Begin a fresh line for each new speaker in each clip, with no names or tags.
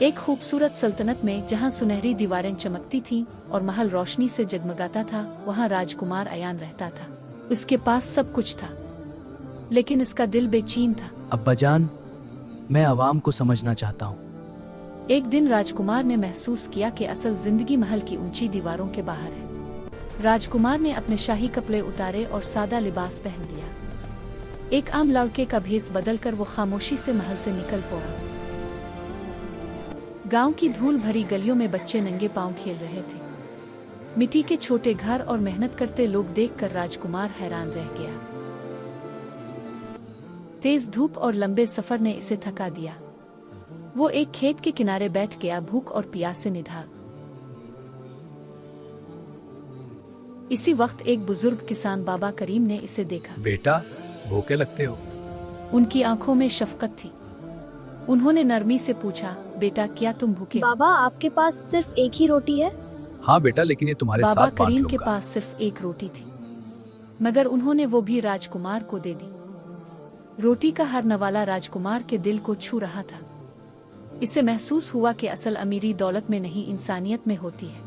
एक खूबसूरत सल्तनत में जहां सुनहरी दीवारें चमकती थीं और महल रोशनी से जगमगाता था, वहां राजकुमार अयान रहता था। उसके पास सब कुछ था, लेकिन इसका दिल बेचैन था।
अब्बाजान, मैं आवाम को समझना चाहता हूँ।
एक दिन राजकुमार ने महसूस किया कि असल जिंदगी महल की ऊंची दीवारों के बाहर है। राजकुमार ने अपने शाही कपड़े उतारे और सादा लिबास पहन लिया। एक आम लड़के का भेष बदलकर वो खामोशी से महल से निकल पड़ा। गांव की धूल भरी गलियों में बच्चे नंगे पांव खेल रहे थे। मिट्टी के छोटे घर और मेहनत करते लोग देखकर राजकुमार हैरान रह गया। तेज धूप और लंबे सफर ने इसे थका दिया। वो एक खेत के किनारे बैठ गया, भूख और प्यास से निढा। इसी वक्त एक बुजुर्ग किसान बाबा करीम ने इसे देखा।
बेटा, भूखे लगते हो?
उनकी आंखों में शफकत थी। उन्होंने नरमी से पूछा, बेटा क्या तुम भूखे हो?
बाबा, आपके पास सिर्फ एक ही रोटी है?
हाँ बेटा, लेकिन ये तुम्हारे
बाबा
साथ बांट
करीम के
लूंगा।
पास सिर्फ एक रोटी थी, मगर उन्होंने वो भी राजकुमार को दे दी। रोटी का हर नवाला राजकुमार के दिल को छू रहा था। इसे महसूस हुआ कि असल अमीरी दौलत में नहीं, इंसानियत में होती है।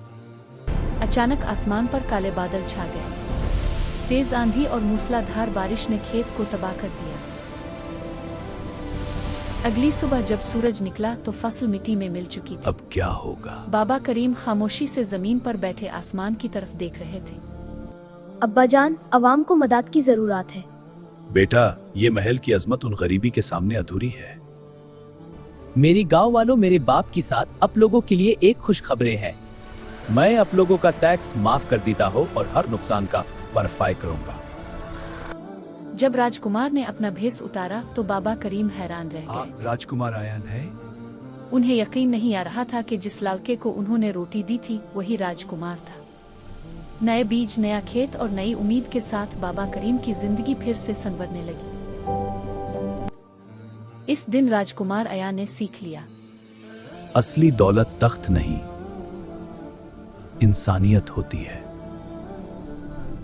अचानक आसमान पर काले बादल छा गए। तेज आंधी और मूसलाधार बारिश ने खेत को तबाह कर दिया। अगली सुबह जब सूरज निकला तो फसल मिट्टी में मिल चुकी थी।
अब क्या होगा?
बाबा करीम खामोशी से जमीन पर बैठे आसमान की तरफ देख रहे थे।
अब्बाजान, अवाम को मदद की जरूरत है।
बेटा, ये महल की अजमत उन गरीबी के सामने अधूरी है।
मेरी गांव वालों, मेरे बाप के साथ आप लोगों के लिए एक खुशखबरी है।
मैं आप लोगों का टैक्स माफ कर देता हूँ और हर नुकसान का भरपाई करूंगा।
जब राजकुमार ने अपना भेष उतारा तो बाबा करीम हैरान रह गए।
आप राजकुमार आयन है?
उन्हें यकीन नहीं आ रहा था कि जिस लड़के को उन्होंने रोटी दी थी वही राजकुमार था। नए बीज, नया खेत और नई उम्मीद के साथ बाबा करीम की जिंदगी फिर से संवरने लगी। इस दिन राजकुमार अयान ने सीख लिया,
असली दौलत तख्त नहीं, इंसानियत होती है।